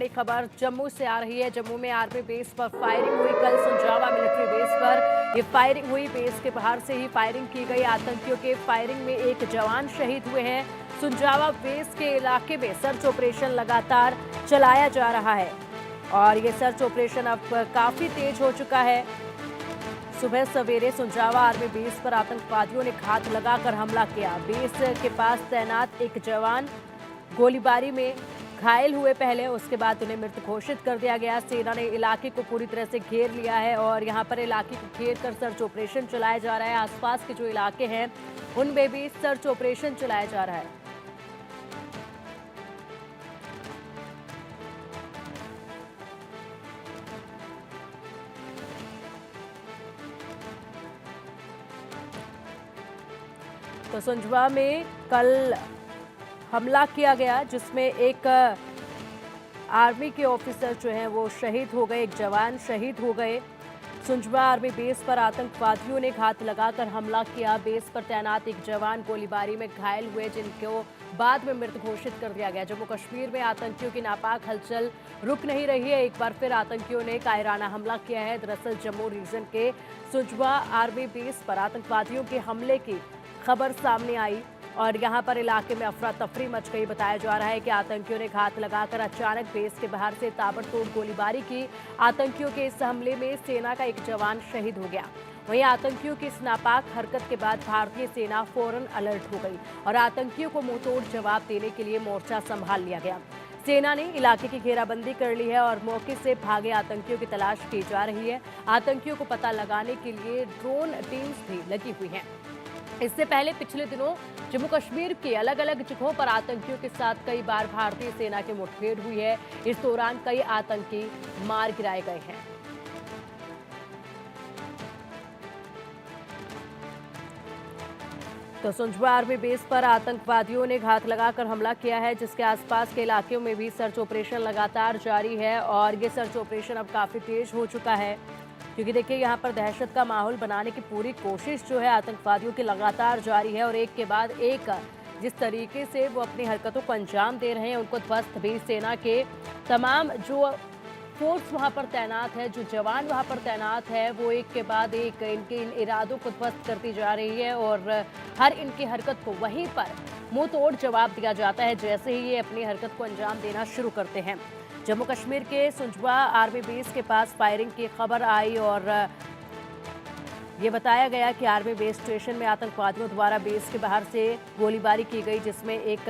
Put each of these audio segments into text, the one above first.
बड़ी खबर जम्मू से आ रही है। जम्मू में आर्मी बेस पर फायरिंग हुई। कल सुंजावा मिलिट्री बेस पर ये फायरिंग हुई। बेस के बाहर से ही फायरिंग की गई। आतंकियों के फायरिंग में एक जवान शहीद हुए हैं। सुंजावा बेस के इलाके में सर्च ऑपरेशन लगातार चलाया जा रहा है और ये सर्च ऑपरेशन अब काफी तेज हो चुका है। सुबह सवेरे सुंजावा आर्मी बेस पर आतंकवादियों ने घात लगाकर हमला किया। बेस के पास तैनात एक जवान गोलीबारी में घायल हुए पहले, उसके बाद उन्हें मृत घोषित कर दिया गया। सेना ने इलाके को पूरी तरह से घेर लिया है और यहां पर इलाके को घेर कर सर्च ऑपरेशन चलाया जा रहा है। आसपास के जो इलाके हैं उनमें भी सर्च ऑपरेशन चलाया जा रहा है। तो सुंजवा में कल हमला किया गया जिसमें एक आर्मी के ऑफिसर जो हैं वो शहीद हो गए, एक जवान शहीद हो गए। सुंजवा आर्मी बेस पर आतंकवादियों ने घात लगाकर हमला किया। बेस पर तैनात एक जवान गोलीबारी में घायल हुए, जिनको बाद में मृत घोषित कर दिया गया। जम्मू कश्मीर में आतंकियों की नापाक हलचल रुक नहीं रही है। एक बार फिर आतंकियों ने कायराना हमला किया है। दरअसल जम्मू रीजन के सुंजवा आर्मी बेस पर आतंकवादियों के हमले की खबर सामने आई और यहां पर इलाके में अफरा तफरी मच गई। बताया जा रहा है कि आतंकियों ने घात लगाकर अचानक बेस के बाहर से ताबड़तोड़ गोलीबारी की। आतंकियों के इस हमले में सेना का एक जवान शहीद हो गया। वहीं आतंकियों की इस नापाक हरकत के बाद भारतीय सेना फौरन अलर्ट हो गई और आतंकियों को मुंहतोड़ जवाब देने के लिए मोर्चा संभाल लिया गया। सेना ने इलाके की घेराबंदी कर ली है और मौके से भागे आतंकियों की तलाश की जा रही है। आतंकियों को पता लगाने के लिए ड्रोन टीम्स भी लगी हुई हैं। इससे पहले पिछले दिनों जम्मू कश्मीर के अलग अलग जगहों पर आतंकियों के साथ कई बार भारतीय सेना की मुठभेड़ हुई है। इस दौरान कई आतंकी मार गिराए गए हैं। तो सुंजवा आर्मी बेस पर आतंकवादियों ने घात लगाकर हमला किया है, जिसके आसपास के इलाकों में भी सर्च ऑपरेशन लगातार जारी है और ये सर्च ऑपरेशन अब काफी तेज हो चुका है क्योंकि देखिए यहाँ पर दहशत का माहौल बनाने की पूरी कोशिश जो है आतंकवादियों की लगातार जारी है और एक के बाद एक जिस तरीके से वो अपनी हरकतों को अंजाम दे रहे हैं, उनको ध्वस्त भी सेना के तमाम जो फोर्स वहाँ पर तैनात है, जो जवान वहाँ पर तैनात है, वो एक के बाद एक इनके इन इरादों को ध्वस्त करती जा रही है और हर इनकी हरकत को वहीं पर मुंह तोड़ जवाब दिया जाता है जैसे ही ये अपनी हरकत को अंजाम देना शुरू करते हैं। जम्मू कश्मीर के सुंजवा आर्मी बेस के पास फायरिंग की खबर आई और ये बताया गया कि आर्मी बेस स्टेशन में आतंकवादियों द्वारा बेस के बाहर से गोलीबारी की गई, जिसमें एक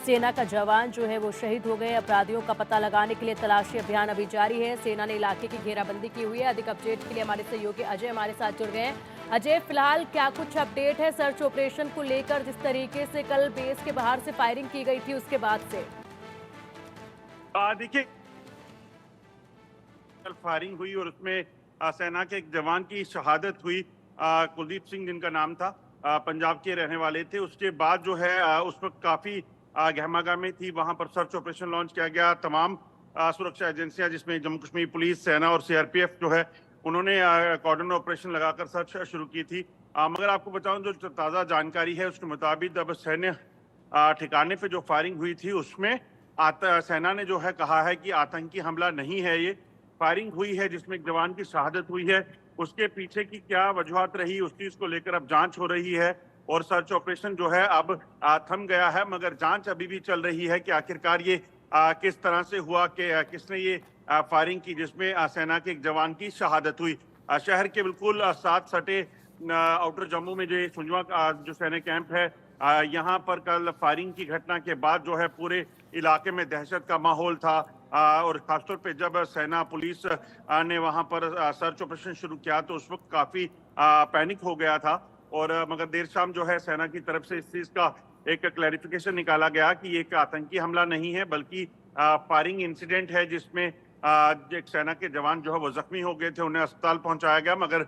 सेना का जवान जो है वो शहीद हो गए। अपराधियों का पता लगाने के लिए तलाशी अभियान अभी जारी है। सेना ने इलाके की घेराबंदी की हुई है। अधिक अपडेट के लिए हमारे सहयोगी अजय हमारे साथ जुड़ गए हैं। अजय, फिलहाल क्या कुछ अपडेट है सर्च ऑपरेशन को लेकर, जिस तरीके से कल बेस के बाहर से फायरिंग की गई थी उसके बाद से? देखिए, कल फायरिंग हुई और उसमें सेना के एक जवान की शहादत हुई। कुलदीप सिंह जिनका नाम था, पंजाब के रहने वाले थे। उसके बाद जो है उस वक्त काफी गहमागहमी थी। वहां पर सर्च ऑपरेशन लॉन्च किया गया। तमाम सुरक्षा एजेंसियां जिसमें जम्मू कश्मीर पुलिस, सेना और सीआरपीएफ जो है उन्होंने कॉर्डन ऑपरेशन लगाकर सर्च शुरू की थी। मगर आपको बताऊं, जो ताज़ा जानकारी है उसके मुताबिक अब सैन्य ठिकाने पे जो फायरिंग हुई थी उसमें सेना ने जो है कहा है कि आतंकी हमला नहीं है, ये फायरिंग हुई है जिसमें एक जवान की शहादत हुई है। उसके पीछे की क्या वजूहत रही उस चीज को लेकर अब जांच हो रही है और सर्च ऑपरेशन जो है अब थम गया है, मगर जांच अभी भी चल रही है कि आखिरकार ये किस तरह से हुआ कि किसने ये फायरिंग की जिसमें सेना के एक जवान की शहादत हुई। शहर के बिल्कुल साथ सटे आउटर जम्मू में जो सुंजवा जो सैन्य कैंप है, यहाँ पर कल फायरिंग की घटना के बाद जो है पूरे इलाके में दहशत का माहौल था और खासतौर पे जब सेना पुलिस ने वहां पर सर्च ऑपरेशन शुरू किया तो उस वक्त काफी पैनिक हो गया था। और मगर देर शाम जो है सेना की तरफ से इस चीज का एक क्लैरिफिकेशन निकाला गया कि ये एक आतंकी हमला नहीं है बल्कि फायरिंग इंसिडेंट है जिसमें एक सेना के जवान जो है वो जख्मी हो गए थे, उन्हें अस्पताल पहुंचाया गया मगर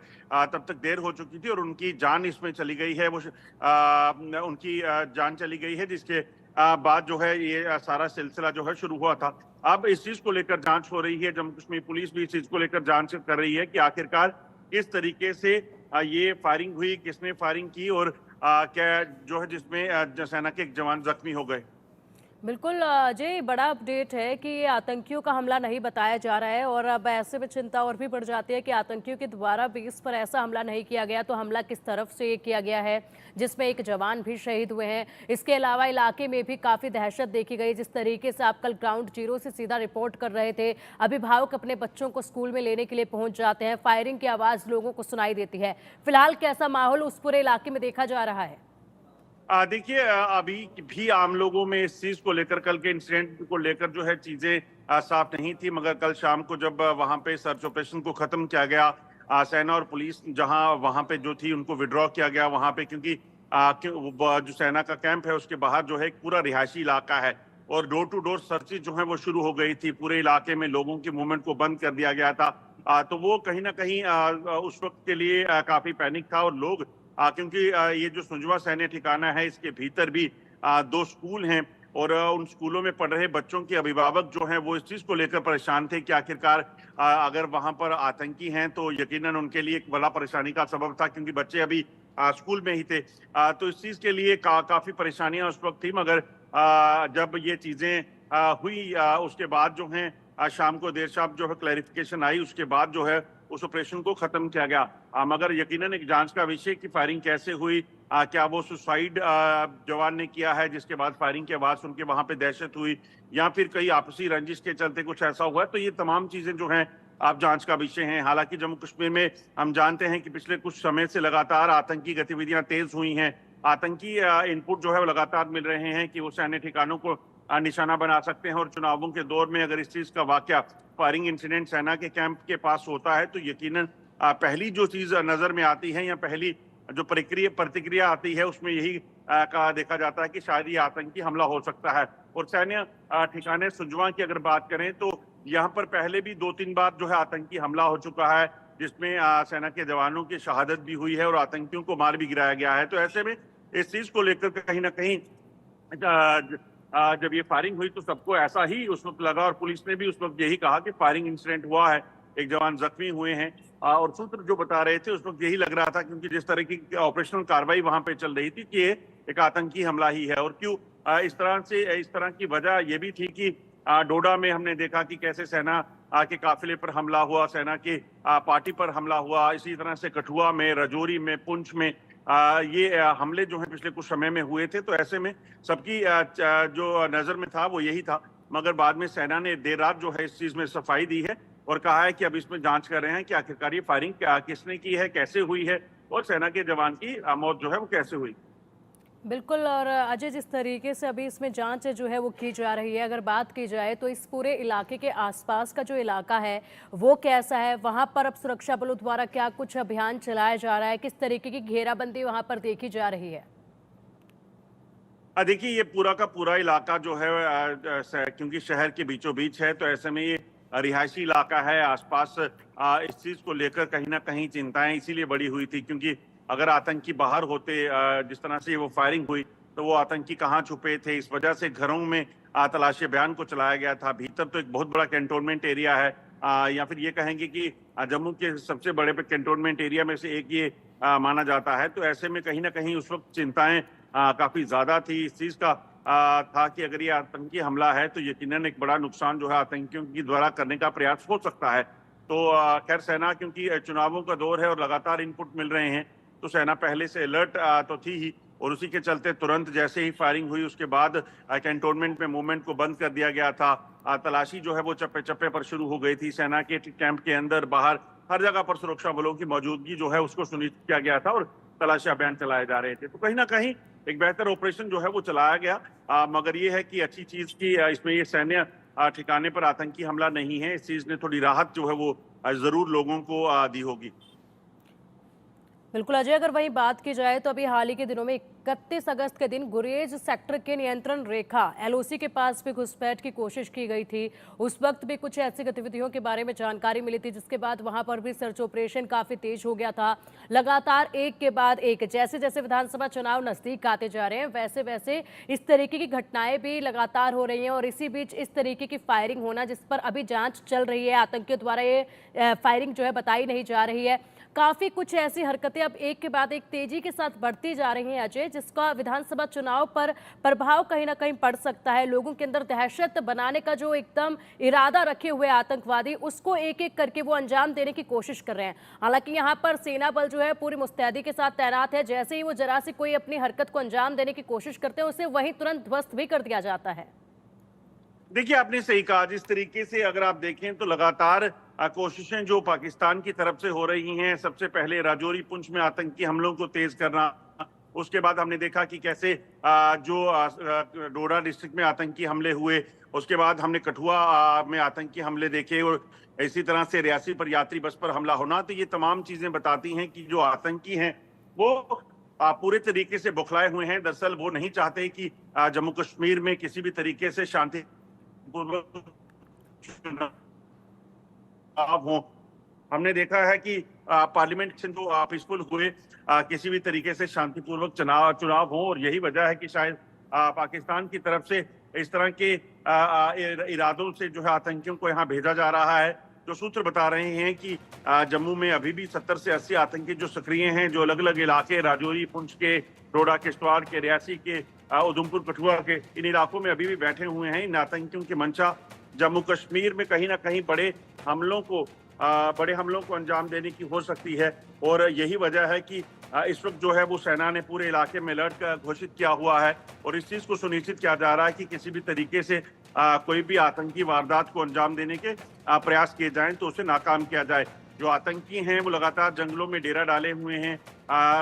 तब तक देर हो चुकी थी और उनकी जान इसमें चली गई है। वो उनकी जान चली गई है जिसके बाद जो है ये सारा सिलसिला जो है शुरू हुआ था। अब इस चीज को लेकर जांच हो रही है। जम्मू कश्मीर पुलिस भी इस चीज को लेकर जांच कर रही है कि आखिरकार किस तरीके से ये फायरिंग हुई, किसने फायरिंग की और क्या जो है जिसमें सेना के एक जवान जख्मी हो गए। बिल्कुल अजय, बड़ा अपडेट है कि ये आतंकियों का हमला नहीं बताया जा रहा है और अब ऐसे में चिंता और भी बढ़ जाती है कि आतंकियों के द्वारा बेस पर ऐसा हमला नहीं किया गया तो हमला किस तरफ से ये किया गया है, जिसमें एक जवान भी शहीद हुए हैं। इसके अलावा इलाके में भी काफ़ी दहशत देखी गई। जिस तरीके से आप कल ग्राउंड जीरो से सीधा रिपोर्ट कर रहे थे, अभिभावक अपने बच्चों को स्कूल में लेने के लिए पहुंच जाते हैं, फायरिंग की आवाज़ लोगों को सुनाई देती है। फिलहाल कैसा माहौल उस पूरे इलाके में देखा जा रहा है? देखिए, अभी भी आम लोगों में इस चीज को लेकर, कल के इंसिडेंट को लेकर जो है चीजें साफ नहीं थी, मगर कल शाम को जब वहां पे सर्च ऑपरेशन को खत्म किया गया, सेना और पुलिस जहां वहां पे जो थी उनको विड्रॉ किया गया वहां पे, क्योंकि जो सेना का कैंप है उसके बाहर जो है एक पूरा रिहायशी इलाका है और डोर टू डोर सर्चिज जो है वो शुरू हो गई थी। पूरे इलाके में लोगों की मूवमेंट को बंद कर दिया गया था। तो वो कहीं ना कहीं उस वक्त के लिए काफी पैनिक था और लोग क्योंकि ये जो सुंजवा सैन्य ठिकाना है इसके भीतर भी दो स्कूल हैं और उन स्कूलों में पढ़ रहे बच्चों के अभिभावक जो हैं वो इस चीज को लेकर परेशान थे कि आखिरकार अगर वहां पर आतंकी हैं तो यकीनन उनके लिए एक बड़ा परेशानी का सबब था, क्योंकि बच्चे अभी स्कूल में ही थे। तो इस चीज के लिए काफी परेशानियां उस वक्त थी, मगर जब ये चीजें हुई उसके बाद जो है शाम को देर शाम जो है क्लैरिफिकेशन आई, उसके बाद जो है उस ऑपरेशन को खत्म किया गया। मगर यकीनन एक जांच का विषय कि फायरिंग कैसे हुई, क्या वो सुसाइड जवान ने किया है जिसके बाद फायरिंग की आवाज सुन के वहां पे दहशत हुई, या फिर कई आपसी रंजिश के चलते कुछ ऐसा हुआ। तो ये तमाम चीजें जो हैं आप जांच का विषय हैं। हालांकि जम्मू कश्मीर में हम जानते हैं कि पिछले कुछ समय से लगातार आतंकी गतिविधियां तेज हुई हैं। आतंकी इनपुट जो है वो लगातार मिल रहे हैं कि वो सैन्य ठिकानों को निशाना बना सकते हैं और चुनावों के दौर में अगर इस चीज का वाकया फायरिंग इंसिडेंट सेना के कैंप के पास होता है तो यकीनन पहली जो चीज नजर में आती है या पहली जो प्रतिक्रिया आती है उसमें यही कहा देखा जाता है कि शायद ये आतंकी हमला हो सकता है। और सैन्य ठिकाने सुंजवा की अगर बात करें तो यहाँ पर पहले भी 2-3 बार जो है आतंकी हमला हो चुका है, जिसमें सेना के जवानों की शहादत भी हुई है और आतंकियों को मार भी गिराया गया है। तो ऐसे में इस चीज को लेकर कहीं ना कहीं जब ये फायरिंग हुई तो सबको ऐसा ही उस वक्त लगा और पुलिस ने भी उस वक्त यही कहा कि फायरिंग इंसिडेंट हुआ है, एक जवान जख्मी हुए हैं। और सूत्र जो बता रहे थे उस वक्त यही लग रहा था, क्योंकि जिस तरह की ऑपरेशनल कार्रवाई वहां पे चल रही थी कि ये एक आतंकी हमला ही है। और क्यों इस तरह की वजह ये भी थी कि डोडा में हमने देखा कि कैसे सेना के काफिले पर हमला हुआ, सेना के पार्टी पर हमला हुआ, इसी तरह से कठुआ में, रजौरी में, पुंछ में ये हमले जो है पिछले कुछ समय में हुए थे। तो ऐसे में सबकी जो नजर में था वो यही था, मगर बाद में सेना ने देर रात जो है इस चीज में सफाई दी है और कहा है कि अब इसमें जांच कर रहे हैं कि आखिरकार ये फायरिंग किसने की है, कैसे हुई है और सेना के जवान की मौत जो है वो कैसे हुई। बिल्कुल। और अजय, जिस तरीके से अभी इसमें जांच जो है वो की जा रही है, अगर बात की जाए तो इस पूरे इलाके के आसपास का जो इलाका है वो कैसा है? वहां पर अब सुरक्षा बलों द्वारा क्या कुछ अभियान चलाया जा रहा है? किस तरीके की घेराबंदी वहां पर देखी जा रही है? देखिए, ये पूरा का पूरा इलाका जो है क्योंकि शहर के बीचों बीच है तो ऐसे में ये रिहायशी इलाका है। आसपास इस चीज को लेकर कहीं ना कहीं चिंताएं इसीलिए बढ़ी हुई थी, क्योंकि अगर आतंकी बाहर होते, जिस तरह से वो फायरिंग हुई तो वो आतंकी कहाँ छुपे थे, इस वजह से घरों में तलाशी अभियान को चलाया गया था। भीतर तो एक बहुत बड़ा कैंटोनमेंट एरिया है, या फिर ये कहेंगे कि जम्मू के सबसे बड़े कैंटोनमेंट एरिया में से एक ये माना जाता है। तो ऐसे में कहीं ना कहीं उस वक्त चिंताएं काफी ज्यादा थी। इस चीज का था कि अगर ये आतंकी हमला है तो यकीनन एक बड़ा नुकसान जो है आतंकियों की द्वारा करने का प्रयास हो सकता है। तो खैर सेना क्योंकि चुनावों का दौर है और लगातार इनपुट मिल रहे हैं तो सेना पहले से अलर्ट तो थी ही, और उसी के चलते तुरंत जैसे ही फायरिंग हुई उसके बाद कैंटोनमेंट में मूवमेंट को बंद कर दिया गया था। तलाशी जो है वो चप्पे चप्पे पर शुरू हो गई थी। सेना के कैंप के अंदर बाहर हर जगह पर सुरक्षा बलों की मौजूदगी जो है उसको सुनिश्चित किया गया था और तलाशी अभियान चलाए जा रहे थे। तो कहीं ना कहीं एक बेहतर ऑपरेशन जो है वो चलाया गया। मगर ये है कि अच्छी चीज की इसमें ये सैन्य ठिकाने पर आतंकी हमला नहीं है। इस चीज ने थोड़ी राहत जो है वो जरूर लोगों को दी होगी। बिल्कुल अजय, अगर वही बात की जाए तो अभी हाल ही के दिनों में 31 अगस्त के दिन गुरेज सेक्टर के नियंत्रण रेखा एलओसी के पास भी घुसपैठ की कोशिश की गई थी। उस वक्त भी कुछ ऐसी गतिविधियों के बारे में जानकारी मिली थी, जिसके बाद वहां पर भी सर्च ऑपरेशन काफी तेज हो गया था। लगातार एक के बाद एक, जैसे जैसे विधानसभा चुनाव नजदीक आते जा रहे हैं वैसे वैसे इस तरीके की घटनाएं भी लगातार हो रही हैं और इसी बीच इस तरीके की फायरिंग होना, जिस पर अभी जांच चल रही है। आतंकियों द्वारा ये फायरिंग जो है बताई नहीं जा रही है। काफी कुछ ऐसी हरकतें अब एक के बाद एक तेजी के साथ बढ़ती जा रही हैं अजय, जिसका विधानसभा चुनाव पर प्रभाव कहीं ना कहीं पड़ सकता है। लोगों के अंदर दहशत बनाने का जो एकदम इरादा रखे हुए आतंकवादी, उसको एक एक करके वो अंजाम देने की कोशिश कर रहे हैं। हालांकि यहाँ पर सेना बल जो है पूरी मुस्तैदी के साथ तैनात है। जैसे ही वो जरा सी कोई अपनी हरकत को अंजाम देने की कोशिश करते हैं, उसे वहीं तुरंत ध्वस्त भी कर दिया जाता है। देखिए, आपने सही कहा। जिस तरीके से अगर आप देखें तो लगातार कोशिशें जो पाकिस्तान की तरफ से हो रही हैं, सबसे पहले राजौरी पुंछ में आतंकी हमलों को तेज करना, उसके बाद हमने देखा कि कैसे डोडा डिस्ट्रिक्ट में आतंकी हमले हुए, उसके बाद हमने कठुआ में आतंकी हमले देखे, और इसी तरह से रियासी पर यात्री बस पर हमला होना। तो ये तमाम चीजें बताती हैं कि जो आतंकी हैं वो पूरे तरीके से बौखलाए हुए हैं। दरअसल वो नहीं चाहते कि जम्मू कश्मीर में किसी भी तरीके से शांति हो। हमने देखा है कि पार्लियामेंट से जो पीसफुल हुए, किसी भी तरीके से शांतिपूर्वक चुनाव हो, और यही वजह है कि शायद पाकिस्तान की तरफ से इस तरह के इरादों से जो है आतंकियों को यहाँ भेजा जा रहा है। जो सूत्र बता रहे हैं कि जम्मू में अभी भी 70 से 80 आतंकी जो सक्रिय हैं, जो अलग अलग इलाके राजौरी पुंछ के, डोडा किश्तवाड़ के, रियासी के, उधमपुर कठुआ के, इन इलाकों में अभी भी बैठे हुए हैं। इन आतंकियों की मंशा जम्मू कश्मीर में कहीं ना कहीं बड़े हमलों को अंजाम देने की हो सकती है। और यही वजह है कि इस वक्त जो है वो सेना ने पूरे इलाके में अलर्ट घोषित किया हुआ है, और इस चीज को सुनिश्चित किया जा रहा है कि किसी भी तरीके से कोई भी आतंकी वारदात को अंजाम देने के प्रयास किए जाएं तो उसे नाकाम किया जाए। जो आतंकी हैं वो लगातार जंगलों में डेरा डाले हुए हैं।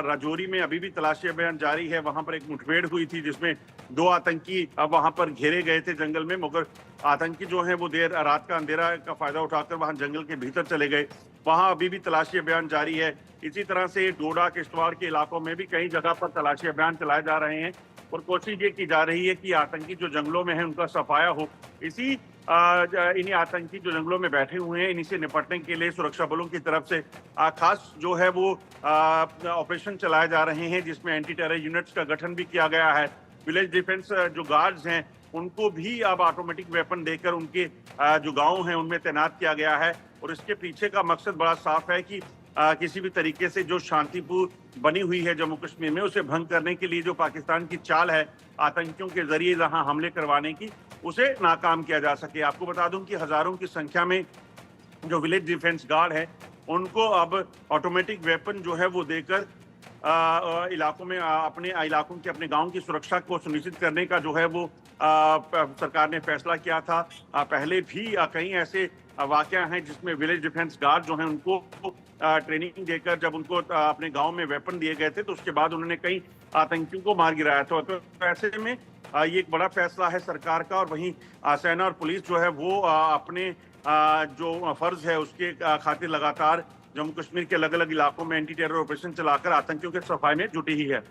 राजौरी में अभी भी तलाशी अभियान जारी है। वहां पर एक मुठभेड़ हुई थी जिसमें 2 आतंकी वहां पर घेरे गए थे जंगल में, मगर आतंकी जो हैं वो देर रात का अंधेरा का फायदा उठाकर वहां जंगल के भीतर चले गए। वहां अभी भी तलाशी अभियान जारी है। इसी तरह से डोडा किश्तवाड़ के इलाकों में भी कई जगह पर तलाशी अभियान चलाए जा रहे हैं, और कोशिश ये की जा रही है कि आतंकी जो जंगलों में है उनका सफाया हो। इन्हीं आतंकी जो जंगलों में बैठे हुए हैं, इन्हीं से निपटने के लिए सुरक्षा बलों की तरफ से खास जो है वो ऑपरेशन चलाए जा रहे हैं, जिसमें एंटी टेरर यूनिट्स का गठन भी किया गया है। विलेज डिफेंस जो गार्ड्स हैं उनको भी अब ऑटोमेटिक वेपन देकर उनके जो गांव हैं उनमें तैनात किया गया है। और इसके पीछे का मकसद बड़ा साफ है कि किसी भी तरीके से जो शांतिपूर्ण बनी हुई है जम्मू कश्मीर में, उसे भंग करने के लिए जो पाकिस्तान की चाल है आतंकियों के जरिए जहां हमले करवाने की, उसे नाकाम किया जा सके। आपको बता दूं कि हजारों की संख्या में जो विलेज डिफेंस गार्ड है उनको अब ऑटोमेटिक वेपन जो है वो देकर इलाकों में अपने गांव की सुरक्षा को सुनिश्चित करने का जो है वो सरकार ने फैसला किया था। पहले भी कई ऐसे वाकया हैं जिसमें विलेज डिफेंस गार्ड जो हैं उनको ट्रेनिंग देकर जब उनको अपने गांव में वेपन दिए गए थे तो उसके बाद उन्होंने कई आतंकियों को मार गिराया था। तो ऐसे में ये एक बड़ा फैसला है सरकार का, और वहीं सेना और पुलिस जो है वो अपने जो फर्ज है उसके खातिर लगातार जम्मू कश्मीर के अलग अलग इलाकों में एंटी टेरर ऑपरेशन चलाकर आतंकियों के सफाई में जुटी ही है।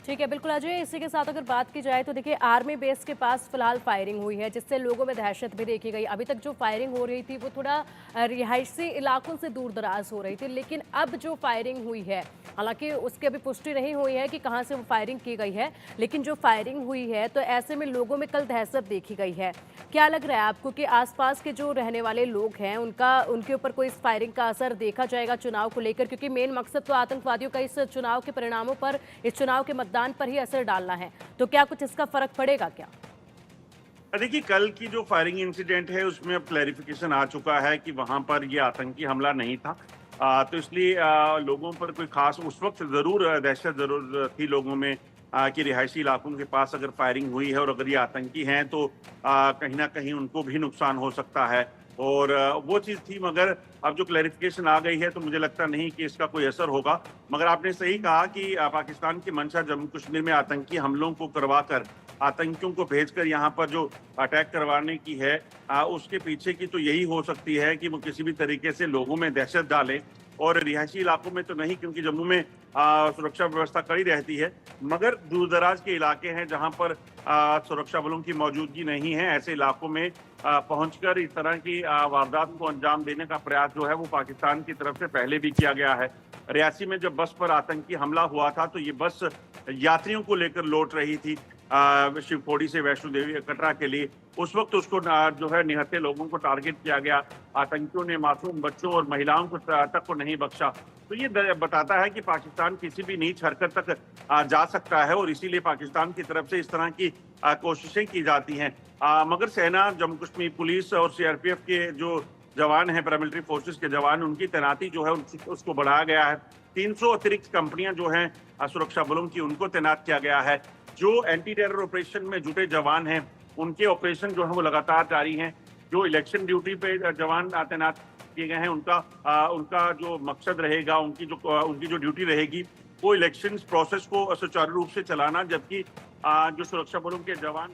ठीक है, बिल्कुल अजय। इसी के साथ अगर बात की जाए तो देखिए, आर्मी बेस के पास फिलहाल फायरिंग हुई है, जिससे लोगों में दहशत भी देखी गई। अभी तक जो फायरिंग हो रही थी वो थोड़ा रिहायशी इलाकों से दूर दराज हो रही थी, लेकिन अब जो फायरिंग हुई है, हालांकि उसकी अभी पुष्टि नहीं हुई है कि कहां से वो फायरिंग की गई है, लेकिन जो फायरिंग हुई है तो ऐसे में लोगों में कल दहशत देखी गई है। क्या लग रहा है आपको कि आसपास के जो रहने वाले लोग हैं उनके ऊपर कोई इस फायरिंग का असर देखा जाएगा चुनाव को लेकर? क्योंकि मेन मकसद तो आतंकवादियों का इस चुनाव के परिणामों पर, इस चुनाव के मतदान पर ही असर डालना है, तो क्या कुछ इसका फर्क पड़ेगा क्या? देखिए, कल की जो फायरिंग इंसिडेंट है उसमें अब क्लैरिफिकेशन आ चुका है कि वहां पर ये आतंकी हमला नहीं था। तो इसलिए लोगों पर कोई खास उस वक्त जरूर दहशत जरूर थी लोगों में कि रिहायशी इलाकों के पास अगर फायरिंग हुई है और अगर ये आतंकी हैं तो कहीं ना कहीं उनको भी नुकसान हो सकता है, और वो चीज़ थी। मगर अब जो क्लैरिफिकेशन आ गई है तो मुझे लगता नहीं कि इसका कोई असर होगा। मगर आपने सही कहा कि पाकिस्तान की मंशा जम्मू कश्मीर में आतंकी हमलों को करवाकर, आतंकियों को भेजकर यहाँ पर जो अटैक करवाने की है, उसके पीछे की तो यही हो सकती है कि वो किसी भी तरीके से लोगों में दहशत डालें। और रिहायशी इलाकों में तो नहीं, क्योंकि जम्मू में सुरक्षा व्यवस्था कड़ी रहती है, मगर दूर दराज के इलाके हैं जहां पर सुरक्षा बलों की मौजूदगी नहीं है, ऐसे इलाकों में पहुंचकर इस तरह की वारदात को अंजाम देने का प्रयास जो है वो पाकिस्तान की तरफ से पहले भी किया गया है। रियासी में जब बस पर आतंकी हमला हुआ था तो ये बस यात्रियों को लेकर लौट रही थी शिवखोड़ी से वैष्णो देवी कटरा के लिए। उस वक्त उसको जो है निहत्थे लोगों को टारगेट किया गया। आतंकियों ने मासूम बच्चों और महिलाओं को तक को नहीं बख्शा। तो ये बताता है कि पाकिस्तान किसी भी नीच हरकत तक जा सकता है और इसीलिए पाकिस्तान की तरफ से इस तरह की कोशिशें की जाती हैं। मगर सेना, जम्मू कश्मीर पुलिस और सीआरपीएफ के जो जवान हैं, पैरामिलिट्री फोर्सेस के जवान, उनकी तैनाती जो है उसको बढ़ाया गया है। 300 अतिरिक्त कंपनियां जो हैं सुरक्षा बलों की, उनको तैनात किया गया है। जो एंटी टेरर ऑपरेशन में जुटे जवान हैं, उनके ऑपरेशन जो है वो लगातार जारी हैं। जो इलेक्शन ड्यूटी पे जवान तैनात किए गए हैं, उनका जो मकसद रहेगा, उनकी जो ड्यूटी रहेगी, वो इलेक्शन प्रोसेस को सुचारू रूप से चलाना, जबकि जो सुरक्षा बलों के जवान